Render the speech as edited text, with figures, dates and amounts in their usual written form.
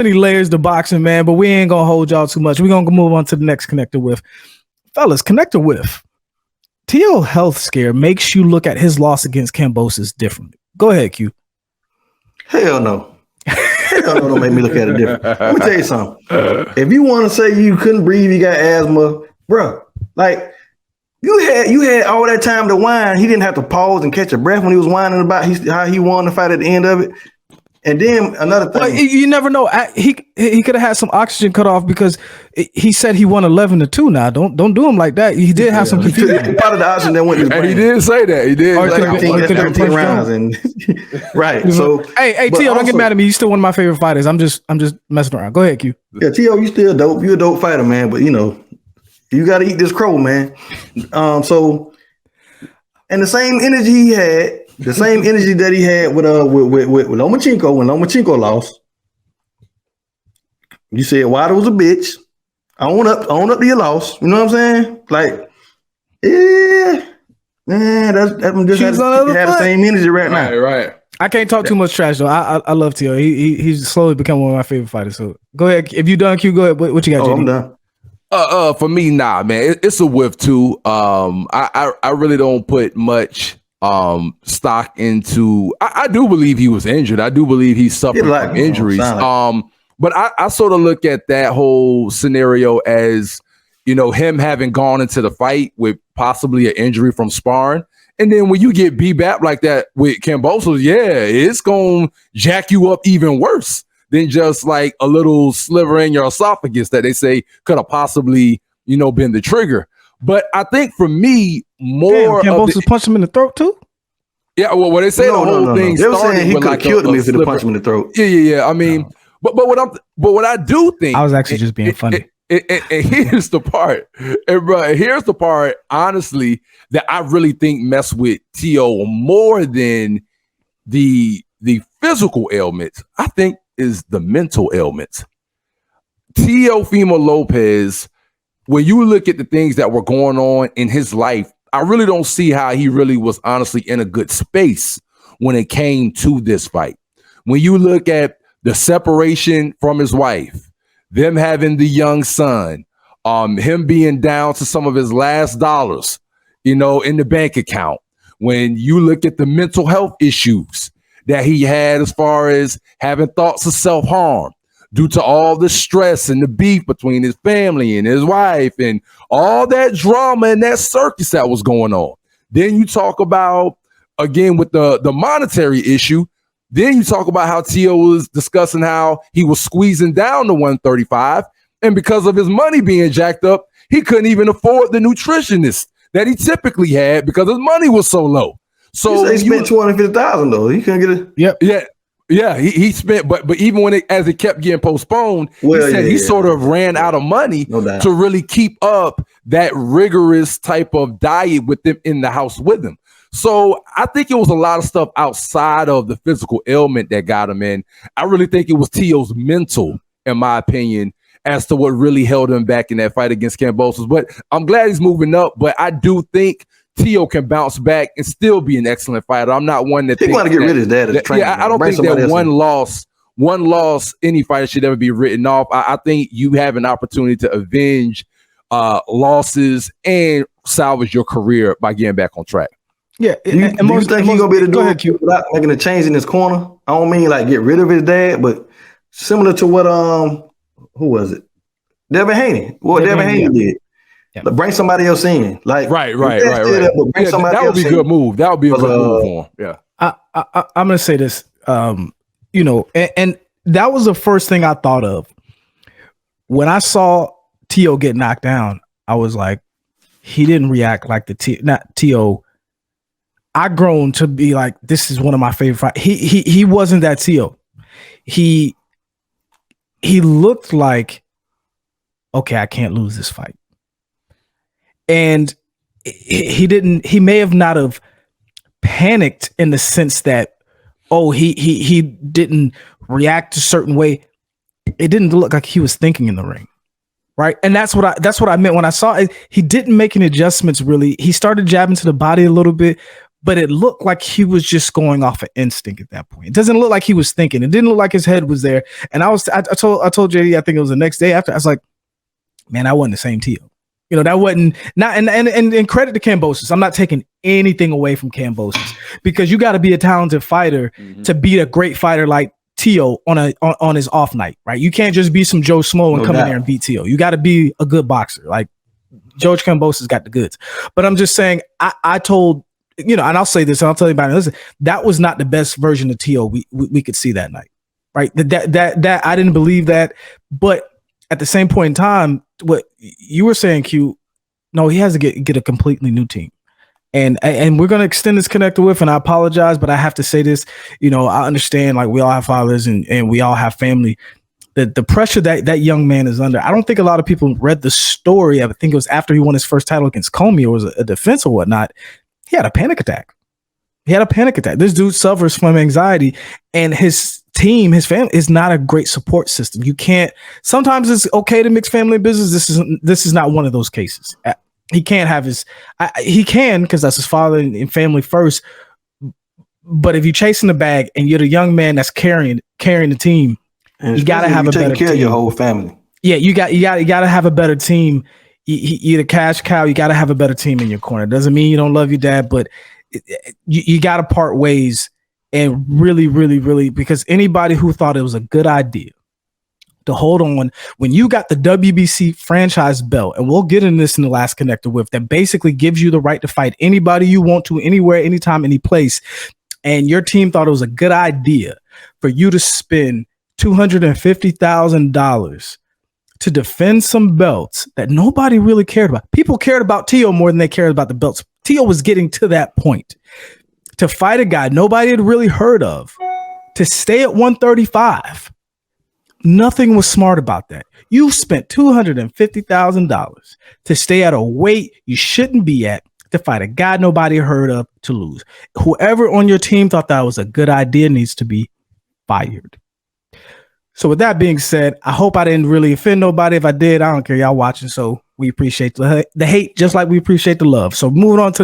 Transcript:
many layers to boxing, man, but we ain't gonna hold y'all too much. We're gonna move on to the next connector with. Fellas, connector with. T.O. health scare makes you look at his loss against Kambosos differently. Go ahead, Q. Hell no. Hell no, don't make me look at it different. Let me tell you something. If you want to say you couldn't breathe, you got asthma, bro, like you had all that time to whine. He didn't have to pause and catch a breath when he was whining about how he won the fight at the end of it. And then another thing, you never know. He could have had some oxygen cut off because he said he won 11-2. Now don't do him like that. He did have some confusion. Part of the oxygen that went to his brain. And he did say that. He did. 13 rounds and right. So hey, T.O., don't get mad at me. You still one of my favorite fighters. I'm just messing around. Go ahead, Q. Yeah, T.O., you still dope. You a dope fighter, man. But you know, you got to eat this crow, man. So, and the same energy he had. The same energy that he had with Lomachenko when Lomachenko lost. You said Wilder was a bitch. Own up to your loss. You know what I'm saying? Like, yeah, man, I'm just had the same energy right now. Right. I can't talk too much trash though. I love T.O. He's slowly become one of my favorite fighters. So go ahead. If you done, Q, go ahead. What you got? Oh, JD? I'm done. For me, nah, man. It's a whiff too. I really don't put much stock into. I do believe he was injured. I do believe he suffered from injuries. But I sort of look at that whole scenario as, you know, him having gone into the fight with possibly an injury from sparring. And then when you get beat-back like that with Kambosos, yeah, it's going to jack you up even worse than just like a little sliver in your esophagus that they say could have possibly, you know, been the trigger. But I think for me, more Kambosos punched him in the throat too? Yeah, well, what they say the whole thing they were started saying he with could like have killed him if he'd punched him in the throat. Yeah. I mean, but what I do think, I was actually just being funny. And here's the part, here's the part, honestly, that I really think mess with T.O. more than the physical ailments. I think is the mental ailments. Teofimo Lopez, when you look at the things that were going on in his life, I really don't see how he really was honestly in a good space when it came to this fight. When you look at the separation from his wife, them having the young son, him being down to some of his last dollars, you know, in the bank account. When you look at the mental health issues that he had as far as having thoughts of self-harm due to all the stress and the beef between his family and his wife and all that drama and that circus that was going on. Then you talk about, again, with the monetary issue, then you talk about how T.O. was discussing how he was squeezing down to 135, and because of his money being jacked up, he couldn't even afford the nutritionist that he typically had because his money was so low. So he spent $250,000 though. He couldn't get it. Yeah. He spent, but even when as it kept getting postponed, he said he sort of ran out of money to really keep up that rigorous type of diet with them in the house with him. So I think it was a lot of stuff outside of the physical ailment that got him in. I really think it was T.O.'s mental, in my opinion, as to what really held him back in that fight against Kambosos. But I'm glad he's moving up, but I do think T.O. can bounce back and still be an excellent fighter. I'm not one that thinks want to get rid of his dad as trainer. Yeah, I don't think that one loss, any fighter should ever be written off. I think you have an opportunity to avenge losses and salvage your career by getting back on track. Yeah, do you think he's gonna be able to do it without making a change in his corner? I don't mean like get rid of his dad, but similar to what who was it? Devin Haney. What Devin Haney did. Yeah. Like, bring somebody else in. Like right. That would be a good move. That would be a good move for him. Yeah. I'm gonna say this. You know, and that was the first thing I thought of when I saw T.O. get knocked down. I was like, he didn't react like not T.O. I grown to be like, this is one of my favorite fights. He wasn't that T.O. He looked like, okay, I can't lose this fight. And he may have not have panicked in the sense that, oh, he didn't react a certain way. It didn't look like he was thinking in the ring. Right. And that's what I meant when I saw it. He didn't make any adjustments really. He started jabbing to the body a little bit, but it looked like he was just going off of instinct at that point. It doesn't look like he was thinking. It didn't look like his head was there. And I told JD, I think it was the next day after, I was like, man, that wasn't the same Tio. You know, that wasn't not, and credit to Kambosos. I'm not taking anything away from Kambosos, because you got to be a talented fighter to beat a great fighter like Tio on his off night, right? You can't just be some Joe Schmo and come in there and beat Tio. You got to be a good boxer. Like George Kambosos got the goods. But I'm just saying, I told, you know, and I'll say this, and I'll tell you about it. Listen, that was not the best version of Tio we could see that night, right? That I didn't believe that, but at the same point in time, what you were saying, Q, no, he has to get a completely new team. And we're going to extend this connector with, and I apologize, but I have to say this, you know, I understand, like, we all have fathers and we all have family. The pressure that young man is under, I don't think a lot of people read the story. I think it was after he won his first title against Comey, or was a defense or whatnot. He had a panic attack. This dude suffers from anxiety, and his team, his family, is not a great support system. You can't. Sometimes it's okay to mix family and business. This is not one of those cases. He can't have his. He can, because that's his father and family first. But if you're chasing the bag and you're the young man that's carrying the team, you got to have a better team. Care of your whole family. Yeah, you got to have a better team. You're the cash cow. You got to have a better team in your corner. Doesn't mean you don't love your dad, but you got to part ways, and really, really, really, because anybody who thought it was a good idea to hold on when you got the WBC franchise belt, and we'll get into this in the last connector with, that basically gives you the right to fight anybody you want to, anywhere, anytime, any place, and your team thought it was a good idea for you to spend $250,000 to defend some belts that nobody really cared about. People cared about Tio more than they cared about the belts. Tio was getting to that point to fight a guy nobody had really heard of, to stay at 135. Nothing was smart about that. You spent $250,000 to stay at a weight you shouldn't be at, to fight a guy nobody heard of, to lose. Whoever on your team thought that was a good idea needs to be fired. So with that being said, I hope I didn't really offend nobody. If I did, I don't care. Y'all watching, so we appreciate the hate just like we appreciate the love. So moving on to